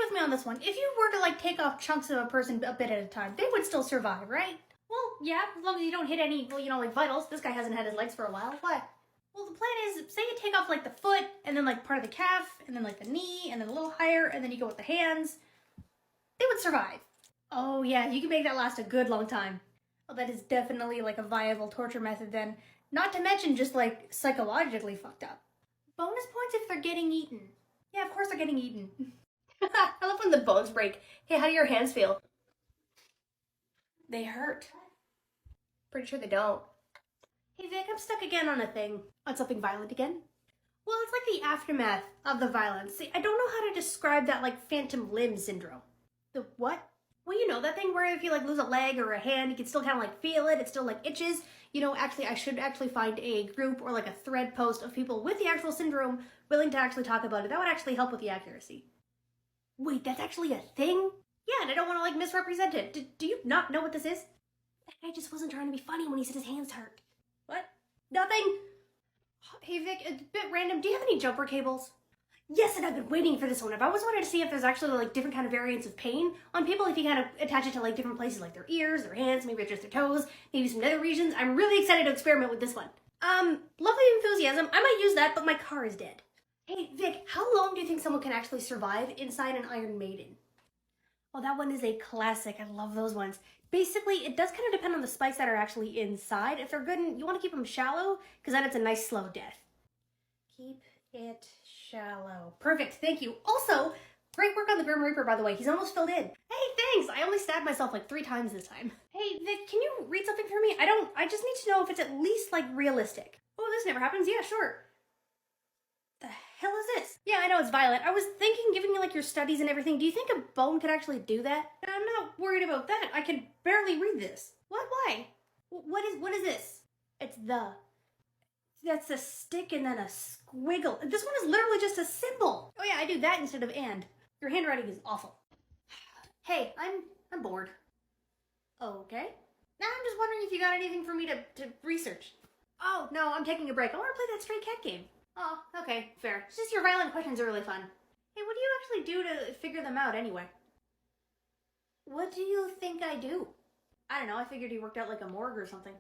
with me on this one. If you were to like take off chunks of a person a bit at a time, they would still survive, right? Well, yeah, as long as you don't hit any, well, you know, like vitals. This guy hasn't had his legs for a while. What? Well, the plan is, say you take off like the foot, and then like part of the calf, and then like the knee, and then a little higher, and then you go with the hands. They would survive. Oh yeah, you can make that last a good long time. Well, that is definitely like a viable torture method then. Not to mention just like psychologically fucked up. Bonus points if they're getting eaten. Yeah, of course they're getting eaten. I love when the bones break. Hey, how do your hands feel? They hurt. Pretty sure they don't. Hey Vic, I'm stuck again on a thing. On something violent again? Well, it's like the aftermath of the violence. See, I don't know how to describe that like phantom limb syndrome. The what? Well, you know, that thing where if you like lose a leg or a hand, you can still kind of like feel it. It still like itches. You know, actually, I should actually find a group or like a thread post of people with the actual syndrome willing to actually talk about it. That would actually help with the accuracy. Wait, that's actually a thing? Yeah, and I don't want to like misrepresent it. Do you not know what this is? That guy just wasn't trying to be funny when he said his hands hurt. What? Nothing? Hey Vic, a bit random. Do you have any jumper cables? Yes, and I've been waiting for this one. I've always wanted to see if there's actually like different kind of variants of pain on people if you kind of attach it to like different places like their ears, their hands, maybe just their toes, maybe some nether regions. I'm really excited to experiment with this one. Lovely enthusiasm. I might use that, but my car is dead. Hey Vic, how long do you think someone can actually survive inside an Iron Maiden? Oh, that one is a classic. I love those ones. Basically, it does kind of depend on the spikes that are actually inside. If they're good, you want to keep them shallow, because then it's a nice slow death. Keep it shallow. Perfect, thank you. Also, great work on the Grim Reaper, by the way. He's almost filled in. Hey, thanks! I only stabbed myself like 3 times this time. Hey, Vic, can you read something for me? I just need to know if it's at least, like, realistic. Oh, this never happens? Yeah, sure. The hell is this? Yeah, I know it's violent. I was thinking, giving you, like, your studies and everything, do you think a bone could actually do that? I'm not worried about that. I can barely read this. What? Why? What is this? It's the... That's a stick and then a squiggle. This one is literally just a symbol. Oh yeah, I do that instead of and. Your handwriting is awful. Hey, I'm bored. Okay. Now I'm just wondering if you got anything for me to research. Oh, no, I'm taking a break. I want to play that stray cat game. Oh, okay, fair. It's just your violent questions are really fun. Hey, what do you actually do to figure them out anyway? What do you think I do? I don't know, I figured you worked out like a morgue or something.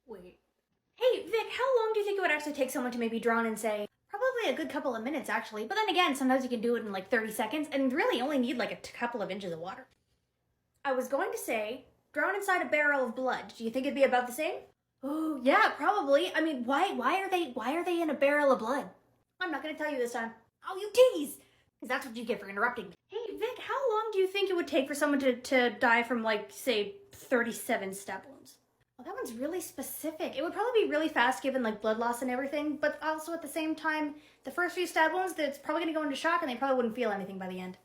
Wait. Hey, Vic, how long do you think it would actually take someone to maybe drown in, say, probably a good couple of minutes, actually. But then again, sometimes you can do it in like 30 seconds and really only need like a couple of inches of water. I was going to say, drown inside a barrel of blood. Do you think it'd be about the same? Oh, yeah, probably. I mean, why are they in a barrel of blood? I'm not going to tell you this time. Oh, you tease! Because that's what you get for interrupting me. Hey, Vic, how long do you think it would take for someone to die from, like, say, 37 stab wounds? Well, that one's really specific. It would probably be really fast given like blood loss and everything, but also at the same time, the first few stab wounds, it's probably going to go into shock and they probably wouldn't feel anything by the end.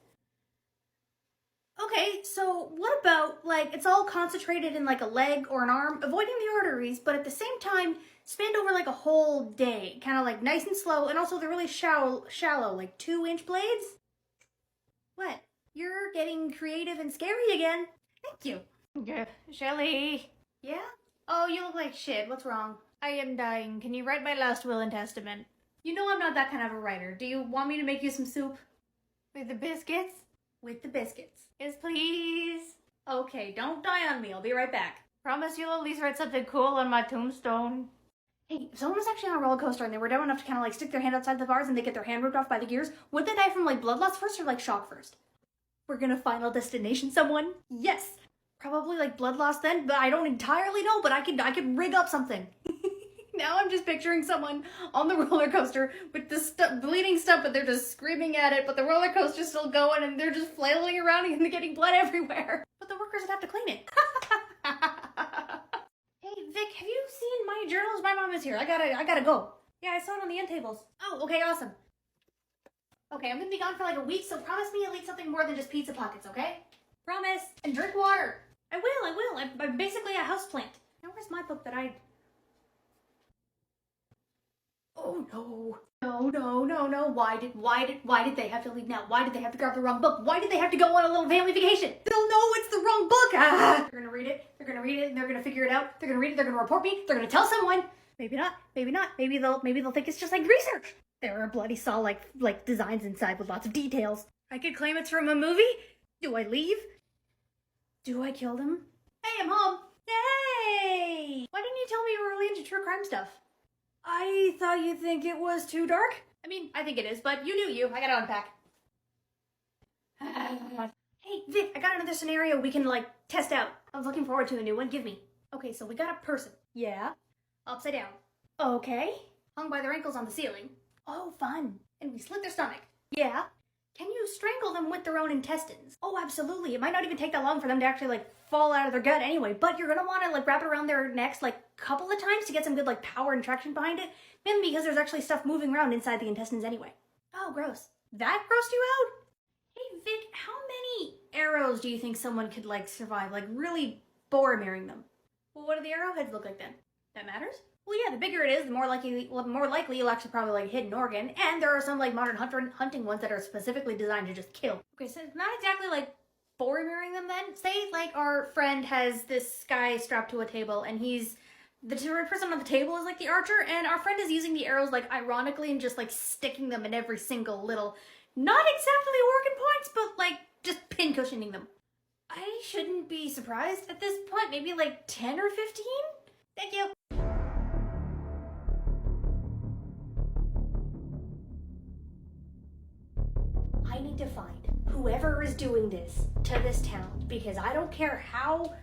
Okay, so what about, like, it's all concentrated in like a leg or an arm, avoiding the arteries, but at the same time, spanned over like a whole day, kind of like nice and slow, and also they're really shallow, like 2-inch blades? What? You're getting creative and scary again. Thank you. Yeah, Shelly. Yeah? Oh, you look like shit. What's wrong? I am dying. Can you write my last will and testament? You know I'm not that kind of a writer. Do you want me to make you some soup? With the biscuits? With the biscuits. Yes, please. Okay, don't die on me. I'll be right back. Promise you'll at least write something cool on my tombstone. Hey, if someone was actually on a roller coaster and they were dumb enough to kind of like stick their hand outside the bars and they get their hand ripped off by the gears, would they die from like blood loss first or like shock first? We're gonna Final Destination someone? Yes! Probably like blood loss then, but I don't entirely know, but I could rig up something. Now I'm just picturing someone on the roller coaster with this bleeding stuff, but they're just screaming at it, but the roller coaster's still going and they're just flailing around and they're getting blood everywhere. But the workers would have to clean it. Hey Vic, have you seen my journals? My mom is here. I gotta go. Yeah, I saw it on the end tables. Oh, okay, awesome. Okay, I'm gonna be gone for like a week, so promise me you'll eat something more than just pizza pockets, okay? Promise. And drink water. I will. I'm basically a houseplant. Now where's my book that I... Oh no. No. Why did they have to leave now? Why did they have to grab the wrong book? Why did they have to go on a little family vacation? They'll know it's the wrong book! Ah! They're gonna read it, and they're gonna figure it out. They're gonna read it, they're gonna report me, they're gonna tell someone. Maybe not. Maybe they'll think it's just like research. There are bloody saw like designs inside with lots of details. I could claim it's from a movie? Do I leave? Do I kill them? Hey, I'm home. Hey! Why didn't you tell me you were really into true crime stuff? I thought you'd think it was too dark. I mean, I think it is, but you knew you. I gotta unpack. Hey, Vic, I got another scenario we can, like, test out. I was looking forward to a new one. Give me. Okay, so we got a person. Yeah. Upside down. Okay. Hung by their ankles on the ceiling. Oh, fun. And we slit their stomach. Yeah. Can you strangle them with their own intestines? Oh, absolutely. It might not even take that long for them to actually, like, fall out of their gut anyway, but you're gonna wanna, like, wrap it around their necks, like, a couple of times to get some good, like, power and traction behind it, mainly because there's actually stuff moving around inside the intestines anyway. Oh, gross. That grossed you out? Hey, Vic, how many arrows do you think someone could, like, survive? Like, really Boromiring them? Well, what do the arrowheads look like then? That matters? Well, yeah, the bigger it is, the more likely you'll actually probably, like, hit an organ, and there are some, like, modern hunting ones that are specifically designed to just kill. Okay, so it's not exactly, like, Boromiring them then? Say, like, our friend has this guy strapped to a table, and the person on the table is, like, the archer, and our friend is using the arrows, like, ironically, and just, like, sticking them in every single little, not exactly organ points, but, like, just pin cushioning them. I shouldn't be surprised at this point. Maybe, like, 10 or 15? Thank you. I need to find whoever is doing this to this town, because I don't care how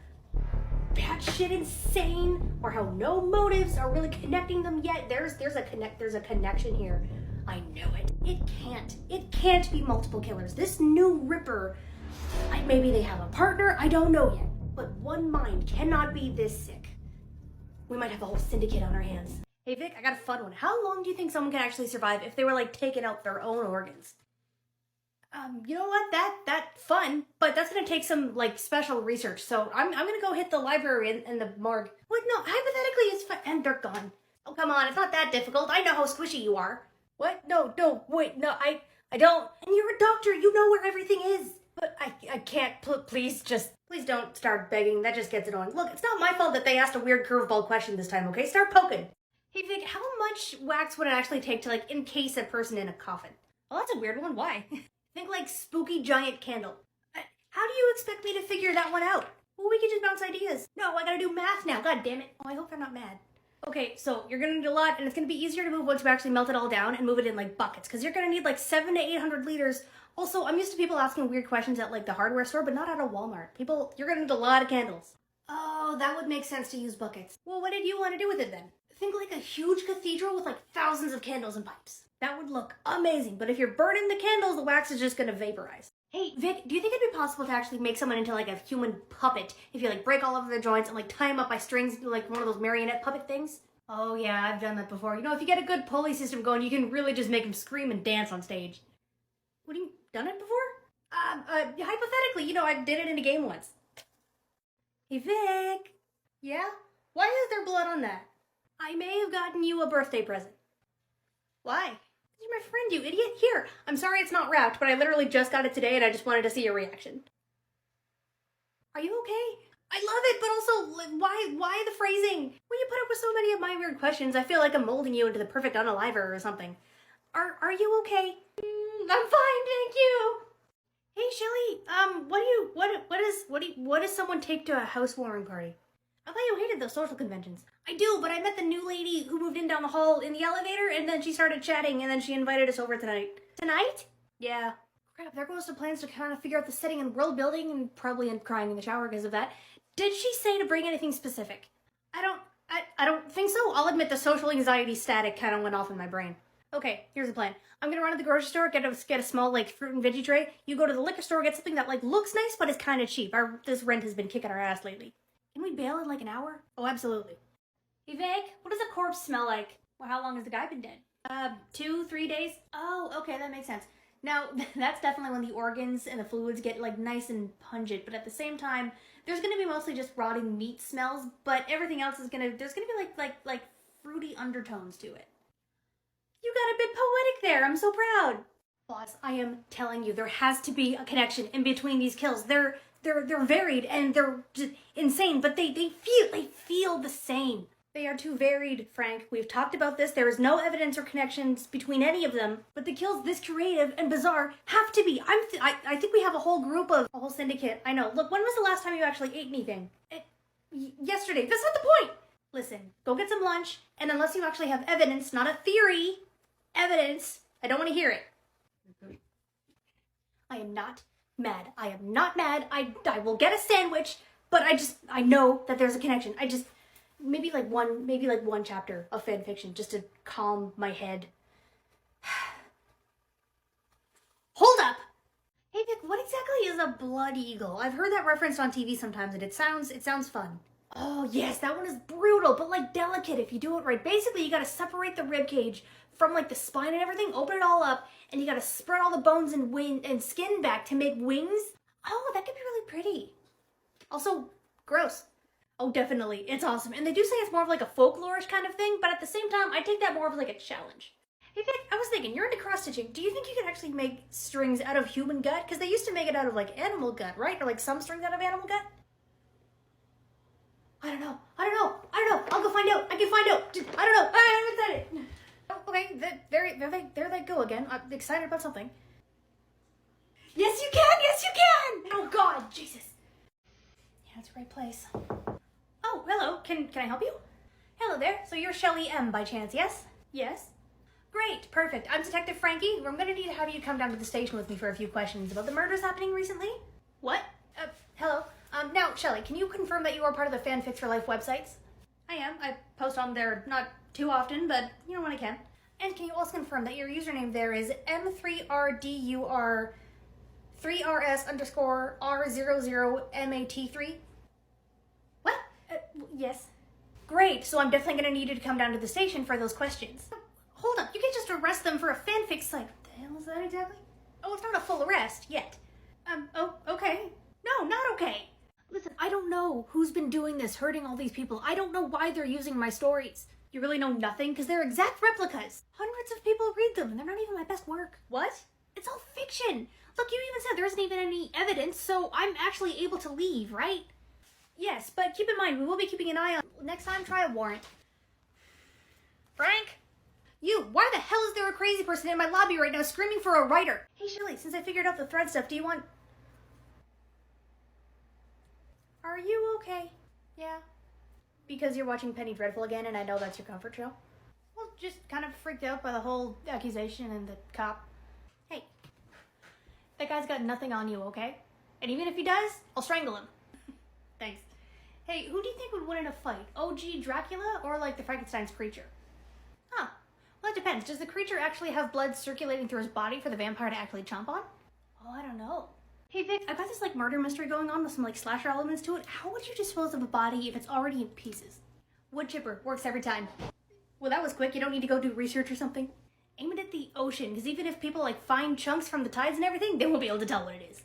batshit insane or how no motives are really connecting them yet. There's a connection here. I know it. It can't be multiple killers. This new Ripper, maybe they have a partner, I don't know yet. But one mind cannot be this sick. We might have a whole syndicate on our hands. Hey Vic, I got a fun one. How long do you think someone could actually survive if they were, like, taking out their own organs? You know what? That's fun, but that's gonna take some, like, special research. So I'm gonna go hit the library and the morgue. Wait, no, hypothetically it's fine. And they're gone. Oh, come on, it's not that difficult. I know how squishy you are. What? No, wait, no, I don't. And you're a doctor, you know where everything is. But I can't, please don't start begging. That just gets annoying. Look, it's not my fault that they asked a weird curveball question this time, okay? Start poking. Hey Vic, how much wax would it actually take to, like, encase a person in a coffin? Well, that's a weird one. Why? Think, like, spooky giant candle. How do you expect me to figure that one out? Well, we could just bounce ideas. No, I gotta do math now. God damn it. Oh, I hope they're not mad. Okay, so you're gonna need a lot, and it's gonna be easier to move once you actually melt it all down and move it in, like, buckets, because you're gonna need, like, 700 to 800 liters. Also, I'm used to people asking weird questions at, like, the hardware store, but not at a Walmart. You're gonna need a lot of candles. Oh, that would make sense to use buckets. Well, what did you want to do with it then? Think like a huge cathedral with, like, thousands of candles and pipes. That would look amazing, but if you're burning the candles, the wax is just gonna vaporize. Hey, Vic, do you think it'd be possible to actually make someone into, like, a human puppet if you, like, break all of their joints and, like, tie them up by strings into, like, one of those marionette puppet things? Oh yeah, I've done that before. You know, if you get a good pulley system going, you can really just make them scream and dance on stage. What, have you done it before? Hypothetically, you know, I did it in a game once. Hey, Vic. Yeah? Why is there blood on that? I may have gotten you a birthday present. Why? You're my friend, you idiot. Here, I'm sorry it's not wrapped, but I literally just got it today and I just wanted to see your reaction. Are you okay? I love it, but also, why the phrasing? When you put up with so many of my weird questions, I feel like I'm molding you into the perfect unaliver or something. Are you okay? I'm fine, thank you. Hey, Shelly, what does someone take to a housewarming party? I thought you hated those social conventions. I do, but I met the new lady who moved in down the hall in the elevator, and then she started chatting, and then she invited us over tonight. Tonight? Yeah. Crap, there goes to plans to kind of figure out the setting and world building, and probably end crying in the shower because of that. Did she say to bring anything specific? I don't think so. I'll admit the social anxiety static kind of went off in my brain. Okay, here's the plan. I'm gonna run to the grocery store, get a small, like, fruit and veggie tray. You go to the liquor store, get something that, like, looks nice, but is kind of cheap. This rent has been kicking our ass lately. Can we bail in, like, an hour? Oh, absolutely. Hey, Vic, what does a corpse smell like? Well, how long has the guy been dead? 2, 3 days? Oh, okay, that makes sense. Now, that's definitely when the organs and the fluids get, like, nice and pungent, but at the same time, there's gonna be mostly just rotting meat smells, but everything else is there's gonna be, like, fruity undertones to it. You got a bit poetic there, I'm so proud. Boss, I am telling you, there has to be a connection in between these kills. They're varied and they're just insane, but they feel the same. They are too varied, Frank. We've talked about this. There is no evidence or connections between any of them. But the kills this creative and bizarre have to be. I think we have a whole syndicate. I know. Look, when was the last time you actually ate anything? Yesterday. That's not the point. Listen, go get some lunch, and unless you actually have evidence, not a theory, evidence, I don't want to hear it. I am not mad. I am not mad. I will get a sandwich, but I know that there's a connection. Maybe like one chapter of fan fiction just to calm my head. Hold up! Hey Vic, what exactly is a blood eagle? I've heard that referenced on TV sometimes and it sounds fun. Oh yes, that one is brutal, but like delicate if you do it right. Basically, you gotta separate the rib cage from like the spine and everything, open it all up, and you gotta spread all the bones and skin back to make wings. Oh, that could be really pretty. Also, gross. Oh, definitely. It's awesome. And they do say it's more of like a folklorish kind of thing, but at the same time, I take that more of like a challenge. Hey Vic, I was thinking, you're into cross-stitching. Do you think you could actually make strings out of human gut? Because they used to make it out of like animal gut, right? Or like some strings out of animal gut? I don't know. I'll go find out. I can find out. I don't know. I'm excited. Okay, there they go again. I'm excited about something. Yes, you can! Oh God, Jesus. Yeah, that's the right place. Oh, hello. Can I help you? Hello there. So you're Shelley M by chance, yes? Yes. Great, perfect. I'm Detective Frankie. I'm gonna need to have you come down to the station with me for a few questions about the murders happening recently. What? Hello. Now, Shelley, can you confirm that you are part of the Fanfics for Life websites? I am. I post on there not too often, but you know when I can. And can you also confirm that your username there is M3RDUR 3RS underscore R00MAT3? What? Yes. Great, so I'm definitely gonna need you to come down to the station for those questions. Hold up, you can't just arrest them for a fanfic site. What the hell is that exactly? Oh, it's not a full arrest yet. Oh, okay. No, not okay. Listen, I don't know who's been doing this, hurting all these people. I don't know why they're using my stories. You really know nothing? Because they're exact replicas. Hundreds of people read them, and they're not even my best work. What? It's all fiction. Look, you even said there isn't even any evidence, so I'm actually able to leave, right? Yes, but keep in mind, we will be keeping an eye on... Next time, try a warrant. Frank? You, why the hell is there a crazy person in my lobby right now screaming for a writer? Hey, Shirley, since I figured out the thread stuff, do you want... Are you okay? Yeah. Because you're watching Penny Dreadful again and I know that's your comfort show? Well, just kind of freaked out by the whole accusation and the cop. Hey, that guy's got nothing on you, okay? And even if he does, I'll strangle him. Thanks. Hey, who do you think would win in a fight? OG Dracula or like the Frankenstein's creature? Huh. Well, it depends. Does the creature actually have blood circulating through his body for the vampire to actually chomp on? Oh, I don't know. Hey Vic, I've got this like murder mystery going on with some like slasher elements to it. How would you dispose of a body if it's already in pieces? Wood chipper, works every time. Well, that was quick. You don't need to go do research or something. Aim it at the ocean, because even if people like find chunks from the tides and everything, they won't be able to tell what it is.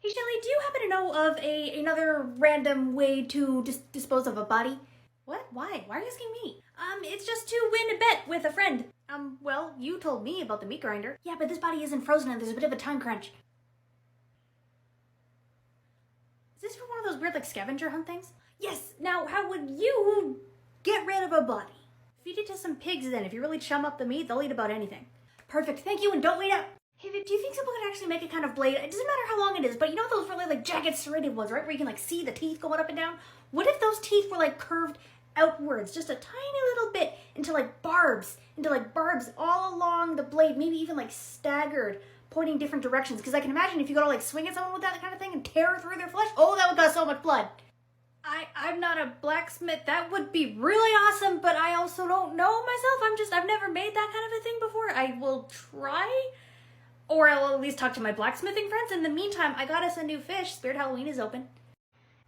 Hey Shelley, do you happen to know of another random way to dispose of a body? What? Why? Why are you asking me? It's just to win a bet with a friend. Well, you told me about the meat grinder. Yeah, but this body isn't frozen and there's a bit of a time crunch. Is this for one of those weird like scavenger hunt things? Yes! Now, how would you get rid of a body? Feed it to some pigs then. If you really chum up the meat, they'll eat about anything. Perfect, thank you, and don't wait up. Hey Vic, do you think someone could actually make a kind of blade? It doesn't matter how long it is, but you know those really like jagged serrated ones, right? Where you can like see the teeth going up and down? What if those teeth were like curved outwards, just a tiny little bit into like barbs all along the blade, maybe even like staggered, pointing different directions? Because I can imagine if you go to like swing at someone with that kind of thing and tear through their flesh, oh, that would cause so much blood. I'm not a blacksmith. That would be really awesome, but I also don't know myself. I've never made that kind of a thing before. I will try, or I'll at least talk to my blacksmithing friends. In the meantime, I got us a new fish. Spirit Halloween is open.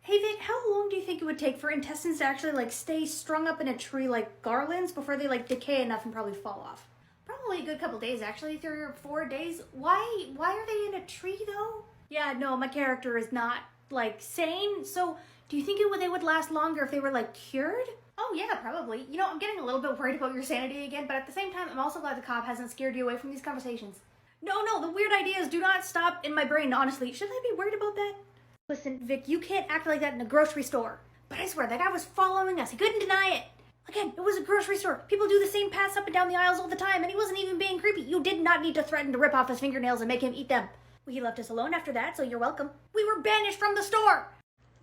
Hey Vic, how long do you think it would take for intestines to actually like stay strung up in a tree like garlands before they like decay enough and probably fall off? Probably a good couple days, actually, 3 or 4 days. Why are they in a tree though? Yeah, no, my character is not like sane, so do you think they would last longer if they were like cured? Oh yeah, probably. You know, I'm getting a little bit worried about your sanity again, but at the same time, I'm also glad the cop hasn't scared you away from these conversations. No, the weird ideas do not stop in my brain, honestly. Should I be worried about that? Listen, Vic, you can't act like that in a grocery store. But I swear, that guy was following us. He couldn't deny it. Again, it was a grocery store. People do the same paths up and down the aisles all the time, and he wasn't even being creepy. You did not need to threaten to rip off his fingernails and make him eat them. Well, he left us alone after that, so you're welcome. We were banished from the store!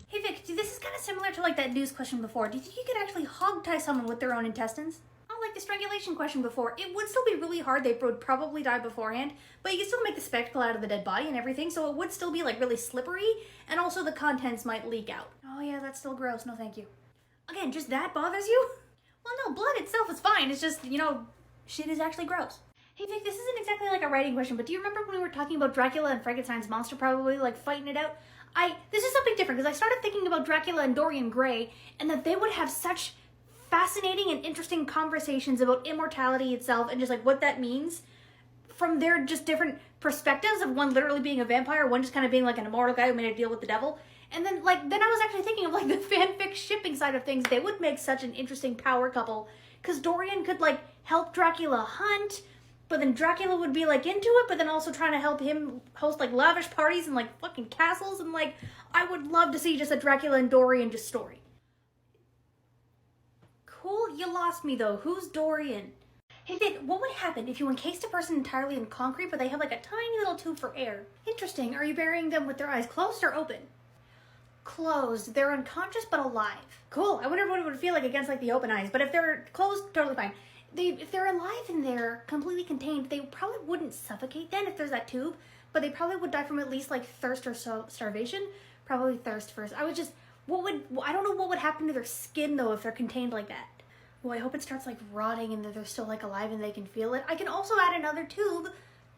Hey Vic, this is kind of similar to like that news question before. Do you think you could actually hog-tie someone with their own intestines? Like the strangulation question before, it would still be really hard. They would probably die beforehand, but you can still make the spectacle out of the dead body and everything, so it would still be like really slippery, and also the contents might leak out. Oh yeah, that's still gross. No thank you. Again, just that bothers you? Well, no, blood itself is fine. It's just, you know, shit is actually gross. Hey Vic, this isn't exactly like a writing question, but do you remember when we were talking about Dracula and Frankenstein's monster probably like fighting it out? This is something different, because I started thinking about Dracula and Dorian Gray, and that they would have such fascinating and interesting conversations about immortality itself and just like what that means from their just different perspectives of one literally being a vampire, one just kind of being like an immortal guy who made a deal with the devil. And then I was actually thinking of like the fanfic shipping side of things. They would make such an interesting power couple, because Dorian could like help Dracula hunt, but then Dracula would be like into it, but then also trying to help him host like lavish parties and like fucking castles, and like I would love to see just a Dracula and Dorian just story. Cool, you lost me though. Who's Dorian? Hey Vic, what would happen if you encased a person entirely in concrete, but they have like a tiny little tube for air? Interesting. Are you burying them with their eyes closed or open? Closed. They're unconscious but alive. Cool. I wonder what it would feel like against like the open eyes, but if they're closed, totally fine. If they're alive and they're completely contained, they probably wouldn't suffocate then if there's that tube, but they probably would die from at least like thirst or starvation. Probably thirst first. I don't know what would happen to their skin though if they're contained like that. Well, I hope it starts like rotting and that they're still like alive and they can feel it. I can also add another tube,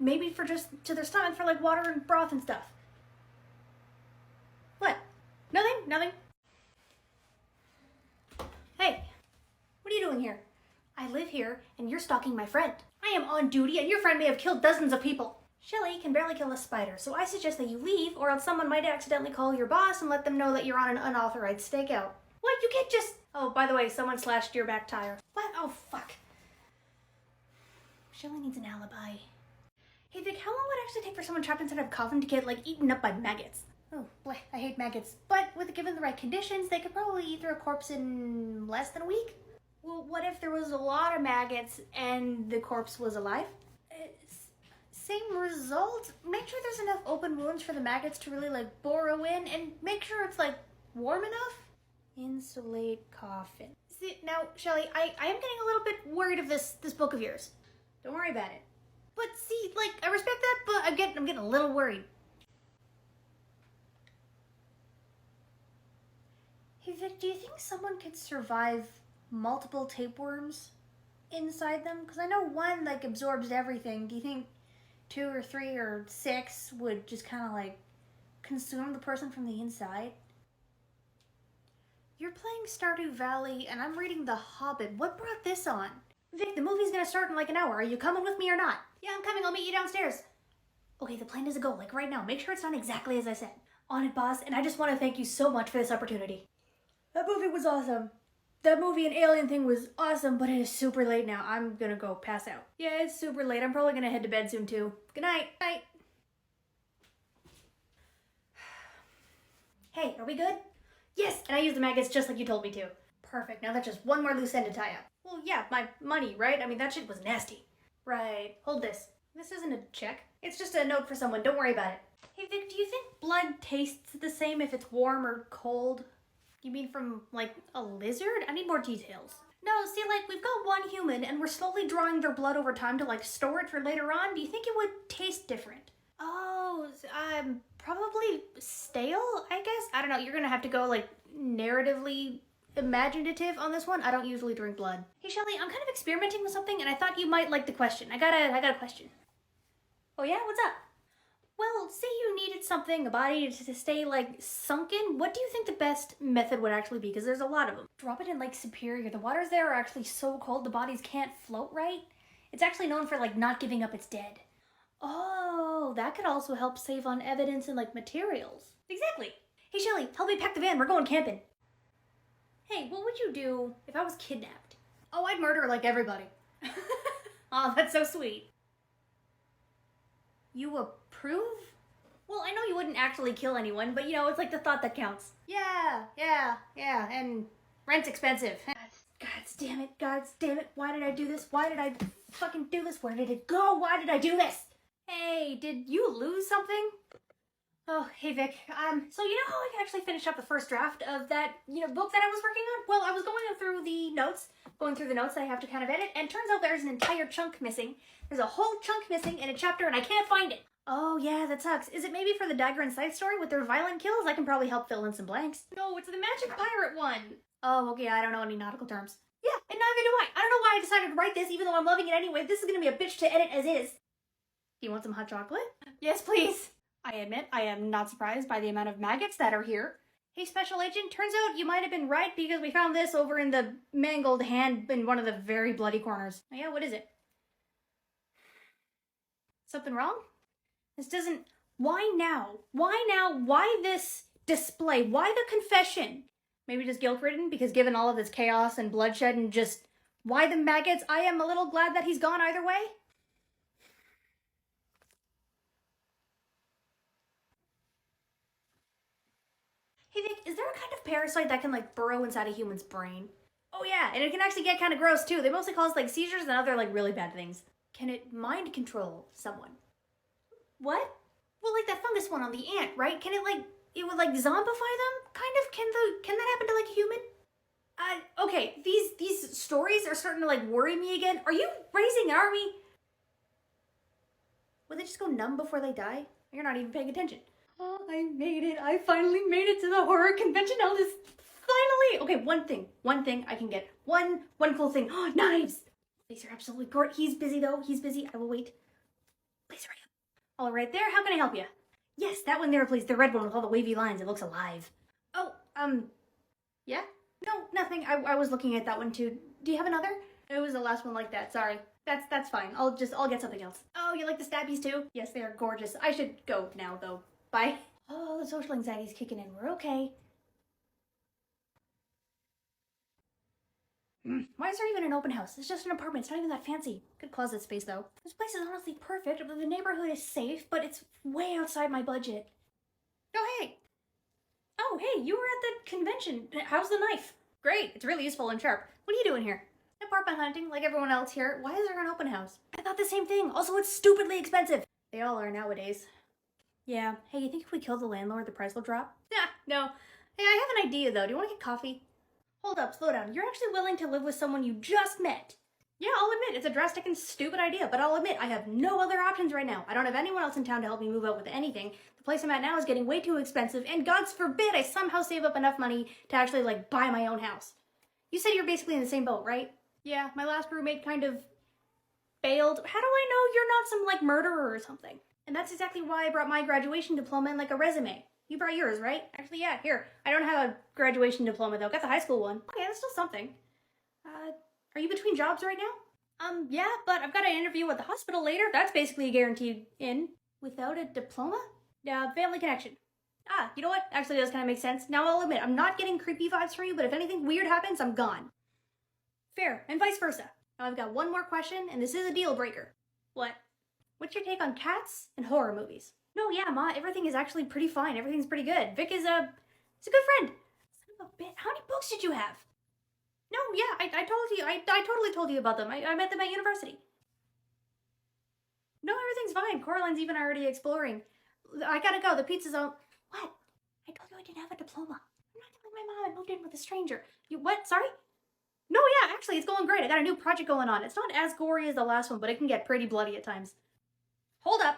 maybe for just to their stomach for like water and broth and stuff. What? Nothing. Hey, what are you doing here? I live here and you're stalking my friend. I am on duty and your friend may have killed dozens of people. Shelly can barely kill a spider, so I suggest that you leave or else someone might accidentally call your boss and let them know that you're on an unauthorized stakeout. What? You can't just... Oh, by the way, someone slashed your back tire. What? Oh, fuck. Shelly needs an alibi. Hey Vic, how long would it actually take for someone trapped inside a coffin to get, like, eaten up by maggots? Oh, boy, I hate maggots. But given the right conditions, they could probably eat through a corpse in less than a week. Well, what if there was a lot of maggots and the corpse was alive? Same result. Make sure there's enough open wounds for the maggots to really, like, burrow in, and make sure it's, like, warm enough. Insulate coffin. See, now, Shelly, I am getting a little bit worried of this book of yours. Don't worry about it. But see, like, I respect that, but I'm getting a little worried. Hey Vic, do you think someone could survive multiple tapeworms inside them? Because I know one, like, absorbs everything. Do you think 2 or 3 or 6 would just kind of, like, consume the person from the inside? You're playing Stardew Valley, and I'm reading The Hobbit. What brought this on? Vic, the movie's gonna start in like an hour. Are you coming with me or not? Yeah, I'm coming. I'll meet you downstairs. Okay, the plan is to go, like right now. Make sure it's done exactly as I said. On it, boss, and I just want to thank you so much for this opportunity. That movie was awesome. That movie and alien thing was awesome, but it is super late now. I'm gonna go pass out. Yeah, it's super late. I'm probably gonna head to bed soon too. Good night. Night. Hey, are we good? Yes, and I used the maggots just like you told me to. Perfect, now that's just one more loose end to tie up. Well, yeah, my money, right? I mean, that shit was nasty. Right, hold this. This isn't a check. It's just a note for someone, don't worry about it. Hey Vic, do you think blood tastes the same if it's warm or cold? You mean from, like, a lizard? I need more details. No, see, like, we've got one human and we're slowly drawing their blood over time to, like, store it for later on. Do you think it would taste different? Oh, probably stale, I guess? I don't know, you're gonna have to go, like, narratively imaginative on this one. I don't usually drink blood. Hey, Shelly, I'm kind of experimenting with something and I thought you might like the question. I got a question. Oh yeah? What's up? Well, say you needed something, a body to stay, like, sunken. What do you think the best method would actually be? Because there's a lot of them. Drop it in Lake Superior. The waters there are actually so cold the bodies can't float right. It's actually known for, like, not giving up its dead. Oh, that could also help save on evidence and, like, materials. Exactly. Hey, Shelly, help me pack the van. We're going camping. Hey, what would you do if I was kidnapped? Oh, I'd murder, like, everybody. Oh, that's so sweet. You approve? Well, I know you wouldn't actually kill anyone, but, you know, it's like the thought that counts. Yeah, and rent's expensive. God, it's damn it, gods damn it, why did I do this? Why did I fucking do this? Where did it go? Why did I do this? Hey, did you lose something? Oh, hey Vic. So you know how I actually finished up the first draft of that, book that I was working on? Well, I was going through the notes that I have to kind of edit, and turns out there's an entire chunk missing. There's a whole chunk missing in a chapter, and I can't find it. Oh yeah, that sucks. Is it maybe for the Dagger and Scythe story with their violent kills? I can probably help fill in some blanks. No, it's the Magic Pirate one. Oh, okay, I don't know any nautical terms. Yeah, and neither do I. I don't know why I decided to write this, even though I'm loving it anyway. This is gonna be a bitch to edit as is. Do you want some hot chocolate? Yes, please. I admit, I am not surprised by the amount of maggots that are here. Hey, Special Agent, turns out you might have been right because we found this over in the mangled hand in one of the very bloody corners. Oh, yeah, what is it? Something wrong? This doesn't... Why now? Why now? Why this display? Why the confession? Maybe just guilt-ridden because given all of this chaos and bloodshed and just... Why the maggots? I am a little glad that he's gone either way. Hey Vic, is there a kind of parasite that can burrow inside a human's brain? Oh yeah, and it can actually get kind of gross too. They mostly cause seizures and other really bad things. Can it mind control someone? What? Well, that fungus one on the ant, right? Can it would zombify them? Kind of? Can that happen to a human? Okay, these stories are starting to worry me again. Are you raising an army? Will they just go numb before they die? You're not even paying attention. Oh, I made it. I finally made it to the horror convention. I'll just finally. Okay, one thing I can get. One cool thing. Oh, knives. Please, are absolutely great. He's busy though. He's busy. I will wait. Please hurry up. All right there. How can I help you? Yes, that one there, please. The red one with all the wavy lines. It looks alive. Oh, yeah? No, nothing. I was looking at that one too. Do you have another? It was the last one like that. Sorry. That's fine. I'll get something else. Oh, you like the stabbies too? Yes, they are gorgeous. I should go now though. Bye. Oh, the social anxiety's kicking in. We're okay. Why is there even an open house? It's just an apartment. It's not even that fancy. Good closet space, though. This place is honestly perfect. The neighborhood is safe, but it's way outside my budget. Oh, hey. Oh, hey, you were at the convention. How's the knife? Great. It's really useful and sharp. What are you doing here? Apartment hunting, like everyone else here. Why is there an open house? I thought the same thing. Also, it's stupidly expensive. They all are nowadays. Yeah. Hey, you think if we kill the landlord, the price will drop? Yeah, no. Hey, I have an idea, though. Do you want to get coffee? Hold up, slow down. You're actually willing to live with someone you just met. Yeah, I'll admit, it's a drastic and stupid idea, but I'll admit, I have no other options right now. I don't have anyone else in town to help me move out with anything. The place I'm at now is getting way too expensive, and God forbid I somehow save up enough money to actually, buy my own house. You said you're basically in the same boat, right? Yeah, my last roommate kind of bailed. How do I know you're not some, murderer or something? And that's exactly why I brought my graduation diploma and, a resume. You brought yours, right? Actually, yeah, here. I don't have a graduation diploma, though. Got the high school one. Oh, yeah, that's still something. Are you between jobs right now? Yeah, but I've got an interview at the hospital later. That's basically a guaranteed in. Without a diploma? Yeah, family connection. Ah, you know what? Actually, does kind of make sense. Now, I'll admit, I'm not getting creepy vibes from you, but if anything weird happens, I'm gone. Fair, and vice versa. Now, I've got one more question, and this is a deal breaker. What? What's your take on cats and horror movies? No, yeah, Ma, everything is actually pretty fine. Everything's pretty good. Vic is he's a good friend. Son of a bitch. How many books did you have? No, yeah, I told you. I totally told you about them. I met them at university. No, everything's fine. Coraline's even already exploring. I gotta go. The pizza's on. What? I told you I didn't have a diploma. I'm not telling my mom I moved in with a stranger. You what? Sorry? No, yeah, actually, it's going great. I got a new project going on. It's not as gory as the last one, but it can get pretty bloody at times. Hold up.